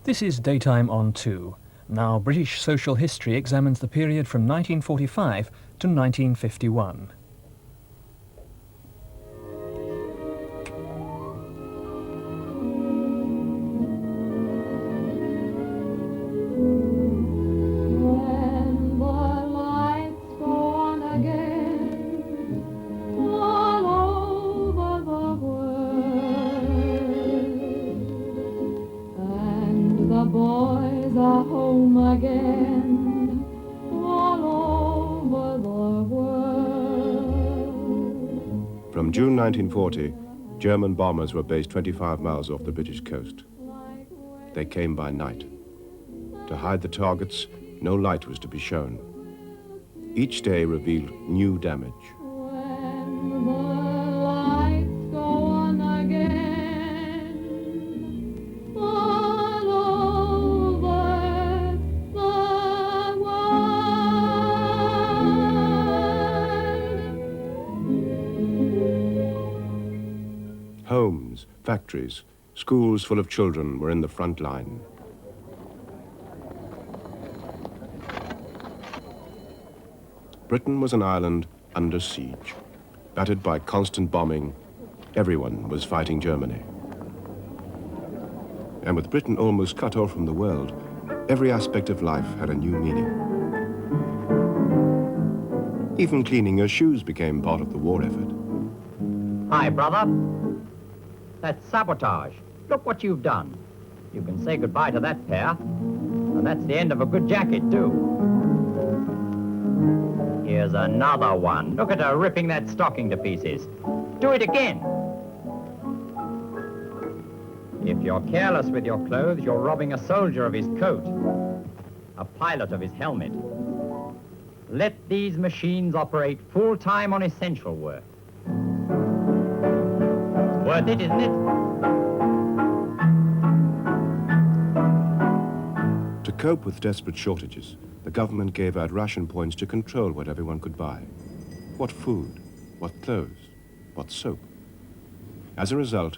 This is Daytime on 2. Now, British social history examines the period from 1945 to 1951. From June 1940, German bombers were based 25 miles off the British coast. They came by night. To hide the targets, no light was to be shown. Each day revealed new damage. Homes, factories, schools full of children were in the front line. Britain was an island under siege. Battered by constant bombing, everyone was fighting Germany. And with Britain almost cut off from the world, every aspect of life had a new meaning. Even cleaning your shoes became part of the war effort. Hi, brother. That's sabotage. Look what you've done. You can say goodbye to that pair. And that's the end of a good jacket, too. Here's another one. Look at her ripping that stocking to pieces. Do it again. If you're careless with your clothes, you're robbing a soldier of his coat, a pilot of his helmet. Let these machines operate full-time on essential work. Worth it, isn't it? To cope with desperate shortages, the government gave out ration points to control what everyone could buy. What food, what clothes, what soap. As a result,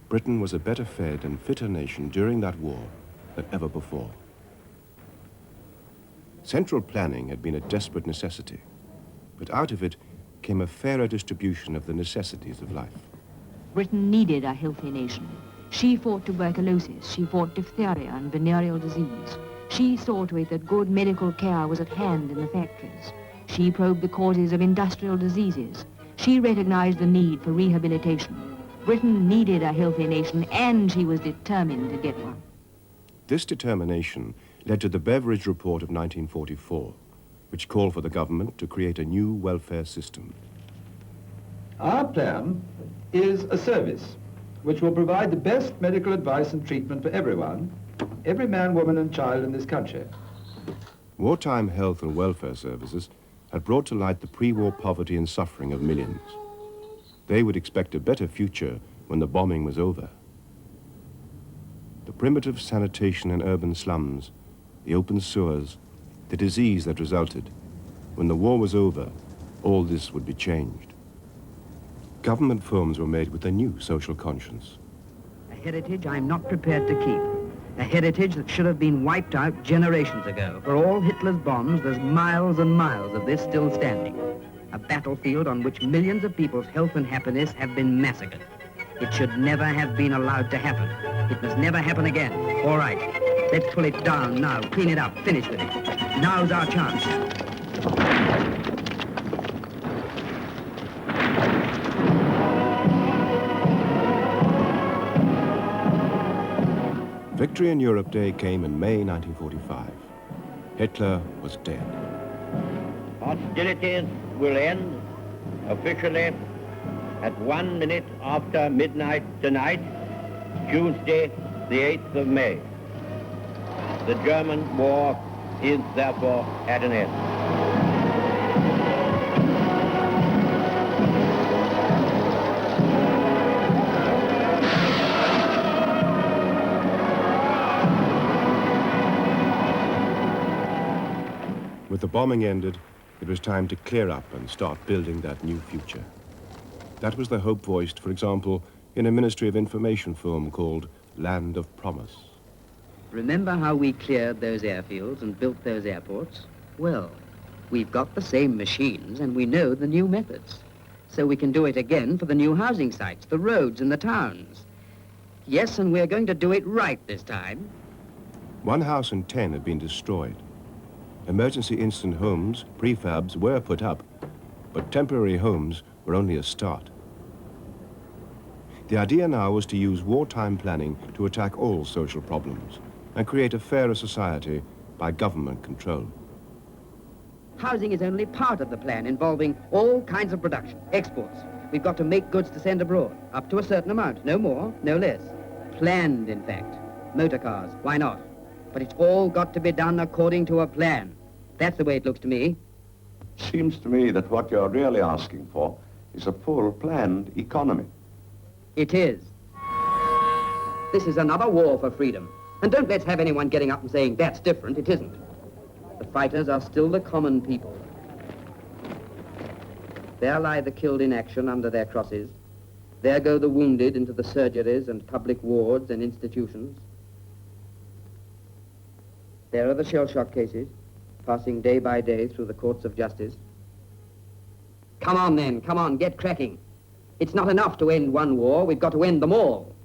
Britain was a better fed and fitter nation during that war than ever before. Central planning had been a desperate necessity, but out of it came a fairer distribution of the necessities of life. Britain needed a healthy nation. She fought tuberculosis, she fought diphtheria and venereal disease. She saw to it that good medical care was at hand in the factories. She probed the causes of industrial diseases. She recognized the need for rehabilitation. Britain needed a healthy nation, and she was determined to get one. This determination led to the Beveridge Report of 1944, which called for the government to create a new welfare system. Our plan is a service which will provide the best medical advice and treatment for everyone, every man, woman and child in this country. Wartime health and welfare services had brought to light the pre-war poverty and suffering of millions. They would expect a better future when the bombing was over. The primitive sanitation in urban slums, the open sewers, the disease that resulted. When the war was over, all this would be changed. Government films were made with a new social conscience. A heritage I'm not prepared to keep. A heritage that should have been wiped out generations ago. For all Hitler's bombs, there's miles and miles of this still standing. A battlefield on which millions of people's health and happiness have been massacred. It should never have been allowed to happen. It must never happen again. All right, let's pull it down now, clean it up, finish with it. Now's our chance. Victory in Europe Day came in May 1945. Hitler was dead. Hostilities will end officially at 1 minute after midnight tonight, Tuesday, the 8th of May. The German war is therefore at an end. With the bombing ended, it was time to clear up and start building that new future. That was the hope voiced, for example, in a Ministry of Information film called Land of Promise. Remember how we cleared those airfields and built those airports? Well, we've got the same machines and we know the new methods. So we can do it again for the new housing sites, the roads and the towns. Yes, and we're going to do it right this time. 1 house in 10 had been destroyed. Emergency instant homes, prefabs, were put up, but temporary homes were only a start. The idea now was to use wartime planning to attack all social problems and create a fairer society by government control. Housing is only part of the plan involving all kinds of production, exports. We've got to make goods to send abroad, up to a certain amount, no more, no less. Planned, in fact. Motor cars, why not? But it's all got to be done according to a plan. That's the way it looks to me. Seems to me that what you're really asking for is a full planned economy. It is. This is another war for freedom. And don't let's have anyone getting up and saying that's different. It isn't. The fighters are still the common people. There lie the killed in action under their crosses. There go the wounded into the surgeries and public wards and institutions. There are the shell shock cases, passing day by day through the courts of justice. Come on then, come on, get cracking. It's not enough to end one war, we've got to end them all.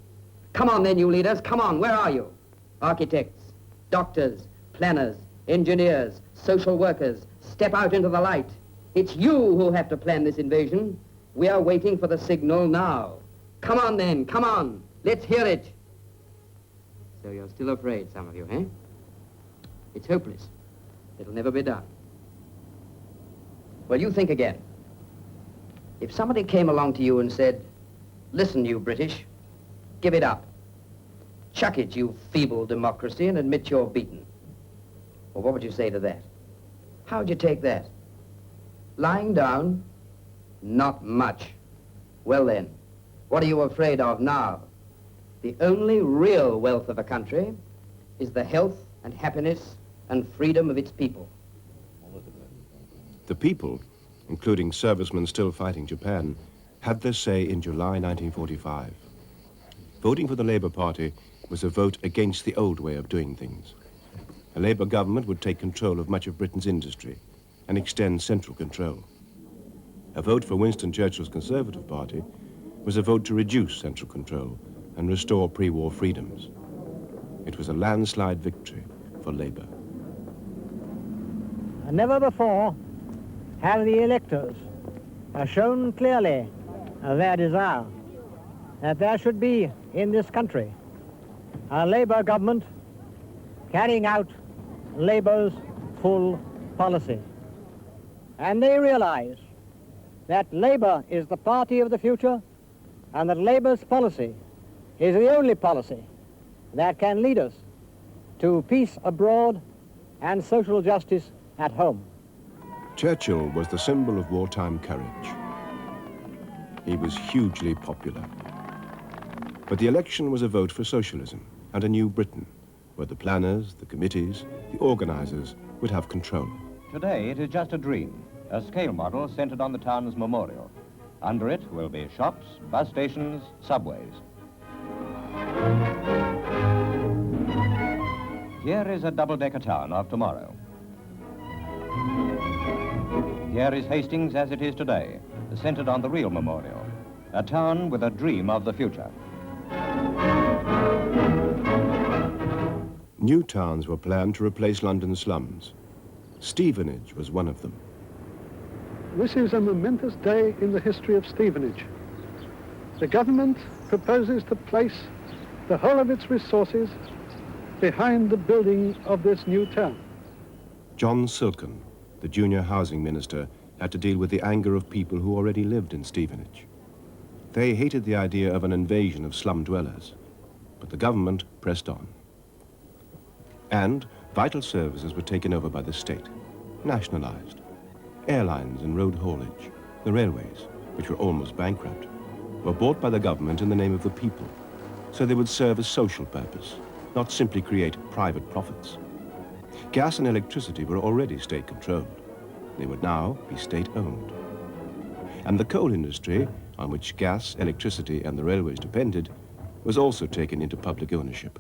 Come on then, you leaders, come on, where are you? Architects, doctors, planners, engineers, social workers, step out into the light. It's you who have to plan this invasion. We are waiting for the signal now. Come on then, come on, let's hear it. So you're still afraid, some of you, eh? It's hopeless. It'll never be done. Well, you think again. If somebody came along to you and said, listen, you British, give it up. Chuck it, you feeble democracy, and admit you're beaten. Well, what would you say to that? How would you take that? Lying down? Not much. Well then, what are you afraid of now? The only real wealth of a country is the health and happiness and freedom of its people. The people, including servicemen still fighting Japan, had their say in July 1945. Voting for the Labour Party was a vote against the old way of doing things. A Labour government would take control of much of Britain's industry and extend central control. A vote for Winston Churchill's Conservative Party was a vote to reduce central control and restore pre-war freedoms. It was a landslide victory for Labour. Never before have the electors shown clearly their desire that there should be in this country a Labour government carrying out Labour's full policy. And they realize that Labour is the party of the future and that Labour's policy is the only policy that can lead us to peace abroad and social justice at home. Churchill was the symbol of wartime courage. He was hugely popular. But the election was a vote for socialism and a new Britain, where the planners, the committees, the organisers would have control. Today it is just a dream, a scale model centred on the town's memorial. Under it will be shops, bus stations, subways. Here is a double-decker town of tomorrow. Here is Hastings as it is today, centered on the real memorial, a town with a dream of the future. New towns were planned to replace London's slums. Stevenage was one of them. This is a momentous day in the history of Stevenage. The government proposes to place the whole of its resources behind the building of this new town. John Silken, the junior housing minister, had to deal with the anger of people who already lived in Stevenage. They hated the idea of an invasion of slum dwellers, but the government pressed on. And vital services were taken over by the state, nationalized. Airlines and road haulage, the railways, which were almost bankrupt, were bought by the government in the name of the people, so they would serve a social purpose, not simply create private profits. Gas and electricity were already state-controlled. They would now be state-owned. And the coal industry, on which gas, electricity, and the railways depended, was also taken into public ownership.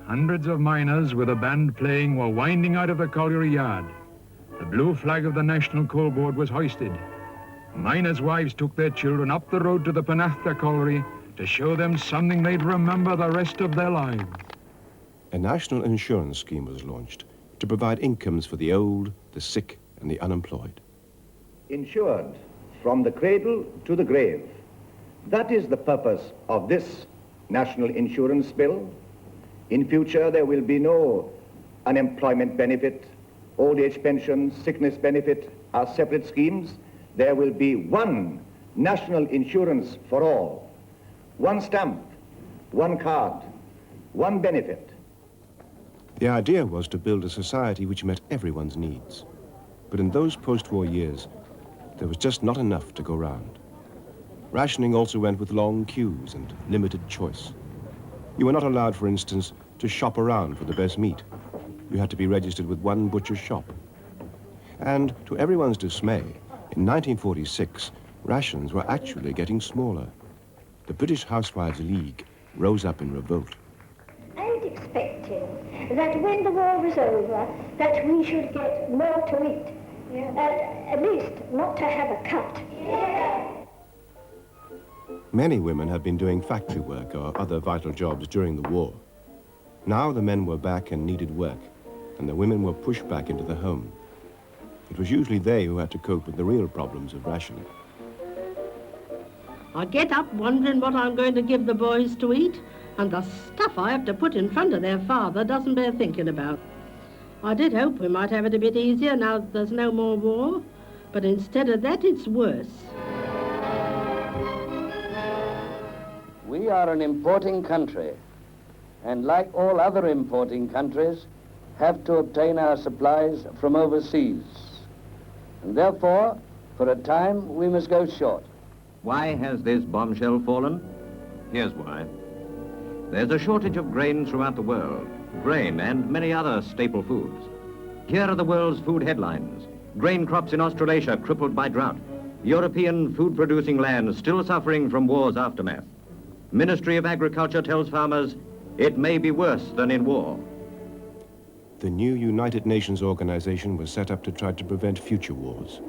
hundreds of miners with a band playing were winding out of the colliery yard. The blue flag of the National Coal Board was hoisted. Miners' wives took their children up the road to the Penatha colliery to show them something they'd remember the rest of their lives. A national insurance scheme was launched to provide incomes for the old, the sick, and the unemployed. Insured from the cradle to the grave. That is the purpose of this national insurance bill. In future, there will be no unemployment benefit, old age pension, sickness benefit are separate schemes. There will be one national insurance for all. One stamp, one card, one benefit. The idea was to build a society which met everyone's needs. But in those post-war years, there was just not enough to go round. Rationing also went with long queues and limited choice. You were not allowed, for instance, to shop around for the best meat. You had to be registered with one butcher's shop. And to everyone's dismay, in 1946, rations were actually getting smaller. The British Housewives' League rose up in revolt. And expecting that when the war was over, that we should get more to eat. At least not to have a cut. Many women had been doing factory work or other vital jobs during the war. Now the men were back and needed work, and the women were pushed back into the home. It was usually they who had to cope with the real problems of rationing. I get up wondering what I'm going to give the boys to eat, and the stuff I have to put in front of their father doesn't bear thinking about. I did hope we might have it a bit easier now that there's no more war, but instead of that, it's worse. We are an importing country, and like all other importing countries, have to obtain our supplies from overseas. And therefore, for a time, we must go short. Why has this bombshell fallen? Here's why. There's a shortage of grain throughout the world, grain and many other staple foods. Here are the world's food headlines. Grain crops in Australasia crippled by drought. European food-producing lands still suffering from war's aftermath. Ministry of Agriculture tells farmers it may be worse than in war. The new United Nations organization was set up to try to prevent future wars.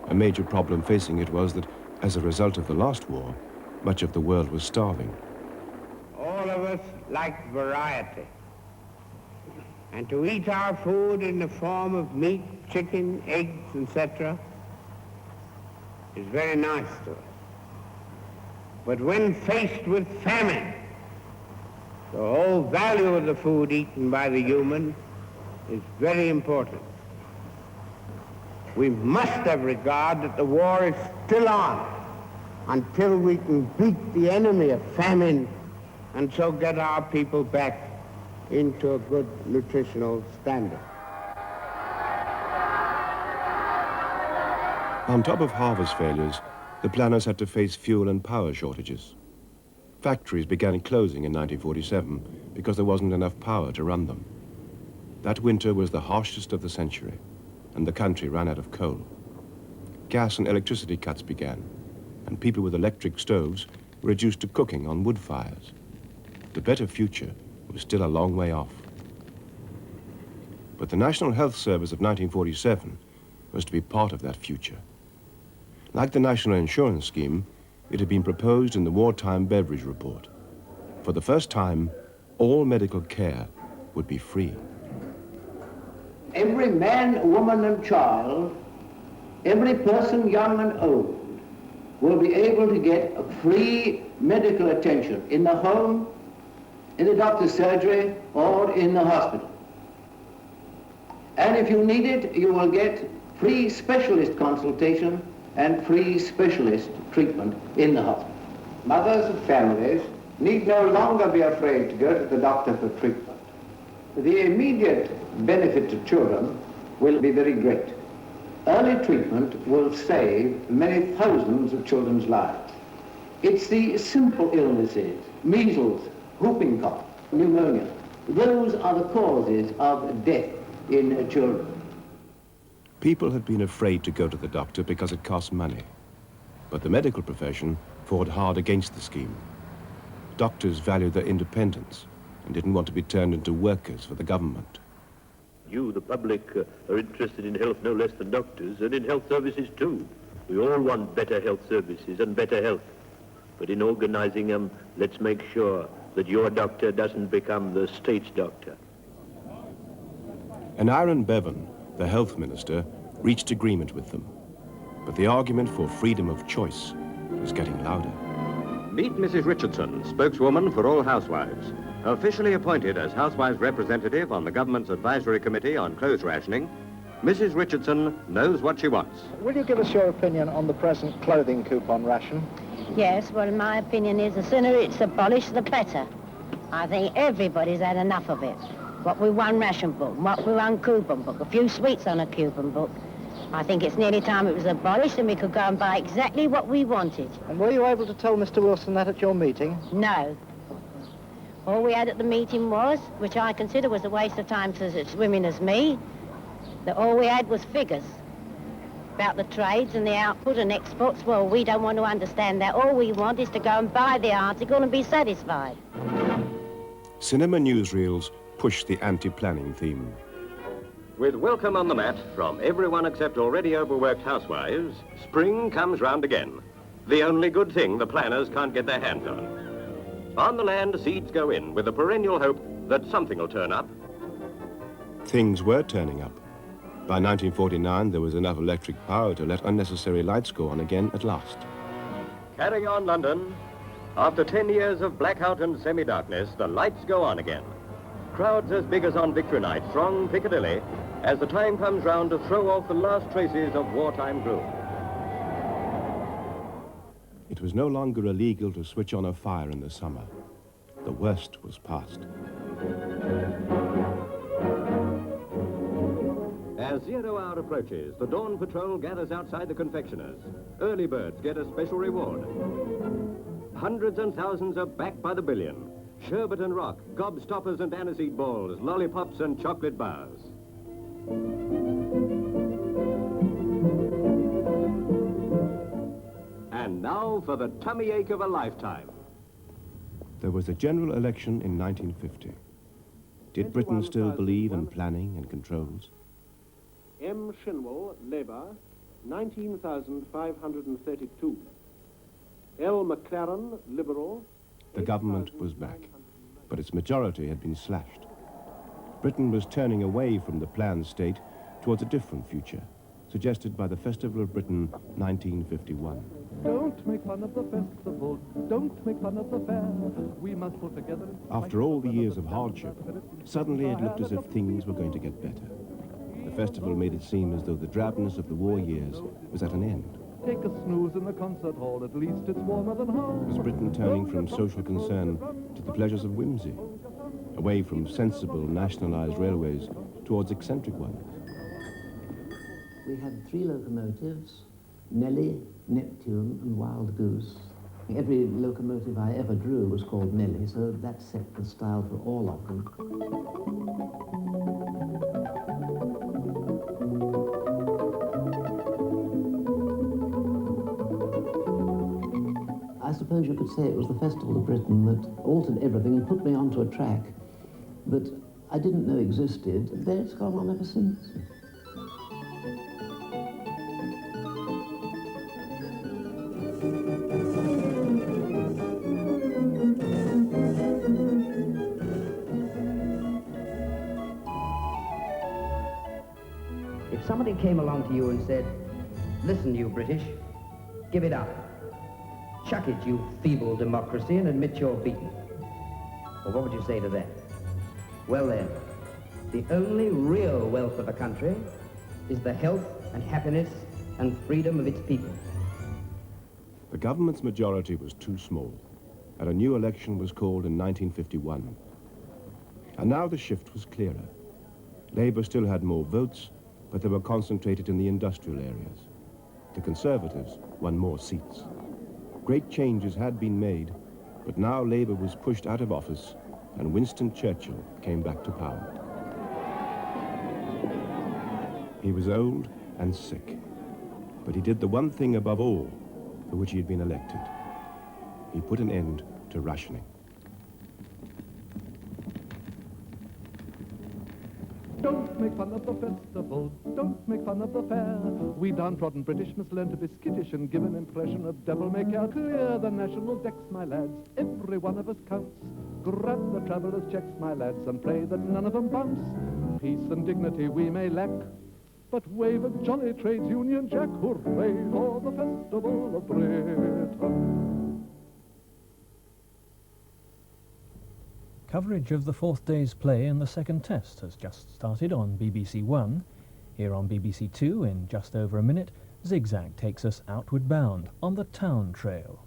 A major problem facing it was that, as a result of the last war, much of the world was starving. All of us like variety. And to eat our food in the form of meat, chicken, eggs, etc. is very nice to us. But when faced with famine, the whole value of the food eaten by the human is very important. We must have regard that the war is still on until we can beat the enemy of famine and so get our people back into a good nutritional standard. On top of harvest failures, the planners had to face fuel and power shortages. Factories began closing in 1947 because there wasn't enough power to run them. That winter was the harshest of the century, and the country ran out of coal. Gas and electricity cuts began, and people with electric stoves were reduced to cooking on wood fires. The better future was still a long way off. But the National Health Service of 1947 was to be part of that future. Like the National Insurance Scheme, it had been proposed in the Wartime Beveridge Report. For the first time, all medical care would be free. Every man, woman, and child, every person, young and old, will be able to get free medical attention in the home, in the doctor's surgery, or in the hospital. And if you need it, you will get free specialist consultation and free specialist treatment in the hospital. Mothers of families need no longer be afraid to go to the doctor for treatment. The immediate benefit to children will be very great. Early treatment will save many thousands of children's lives. It's the simple illnesses, measles, whooping cough, pneumonia. Those are the causes of death in children. People had been afraid to go to the doctor because it cost money. But the medical profession fought hard against the scheme. Doctors valued their independence, and didn't want to be turned into workers for the government. You, the public, are interested in health no less than doctors, and in health services too. We all want better health services and better health. But in organizing them, let's make sure that your doctor doesn't become the state's doctor. And Aaron Bevan, the health minister, reached agreement with them. But the argument for freedom of choice was getting louder. Meet Mrs. Richardson, spokeswoman for all housewives. Officially appointed as housewives' representative on the government's advisory committee on clothes rationing, Mrs. Richardson knows what she wants. Will you give us your opinion on the present clothing coupon ration? Yes, well, my opinion is the sooner it's abolished, the better. I think everybody's had enough of it. What with one ration book, what with one coupon book, a few sweets on a coupon book. I think it's nearly time it was abolished and we could go and buy exactly what we wanted. And were you able to tell Mr. Wilson that at your meeting? No. All we had at the meeting was, which I consider was a waste of time for such women as me, that all we had was figures about the trades and the output and exports. Well, we don't want to understand that. All we want is to go and buy the article and be satisfied. Cinema newsreels pushed the anti-planning theme. With welcome on the mat from everyone except already overworked housewives, spring comes round again. The only good thing the planners can't get their hands on. On the land, seeds go in with the perennial hope that something will turn up. Things were turning up. By 1949, there was enough electric power to let unnecessary lights go on again at last. Carry on, London. After 10 years of blackout and semi-darkness, the lights go on again. Crowds as big as on Victory Night throng Piccadilly as the time comes round to throw off the last traces of wartime gloom. It was no longer illegal to switch on a fire in the summer. The worst was past. As 0 hour approaches, the dawn patrol gathers outside the confectioners. Early birds get a special reward. Hundreds and thousands are backed by the billion. Sherbet and rock, gobstoppers and aniseed balls, lollipops and chocolate bars. And now for the tummy ache of a lifetime. There was a general election in 1950. Did Britain still believe in planning and controls? M. Shinwell, Labour, 19,532. L. McLaren, Liberal. The government was back, but its majority had been slashed. Britain was turning away from the planned state towards a different future, suggested by the Festival of Britain 1951. Don't make fun of the festival, don't make fun of the fair. We must put together... After all the years of hardship, suddenly it looked as if things were going to get better. The festival made it seem as though the drabness of the war years was at an end. Take a snooze in the concert hall, at least it's warmer than home. Was Britain turning from social concern to the pleasures of whimsy, away from sensible nationalized railways towards eccentric ones? We had 3 locomotives, Nellie, Neptune and Wild Goose. Every locomotive I ever drew was called Nellie, so that set the style for all of them. I suppose you could say it was the Festival of Britain that altered everything and put me onto a track that I didn't know existed. There it's gone on ever since. If somebody came along to you and said, listen, you British, give it up. Chuck it, you feeble democracy, and admit you're beaten. Well, what would you say to that? Well then, the only real wealth of a country is the health and happiness and freedom of its people. The government's majority was too small, and a new election was called in 1951. And now the shift was clearer. Labour still had more votes, but they were concentrated in the industrial areas. The Conservatives won more seats. Great changes had been made, but now Labour was pushed out of office and Winston Churchill came back to power. He was old and sick, but he did the one thing above all for which he had been elected. He put an end to rationing. make fun of the festival, don't make fun of the fair. We downtrodden British must learn to be skittish and give an impression of devil-may-care. Clear the national decks, my lads, every one of us counts. Grab the traveller's checks, my lads, and pray that none of them bounce. Peace and dignity we may lack, but wave a jolly trades union jack. Hooray for the festival of Britain. Coverage of the fourth day's play in the second test has just started on BBC One. Here on BBC Two, in just over a minute, Zigzag takes us outward bound on the town trail.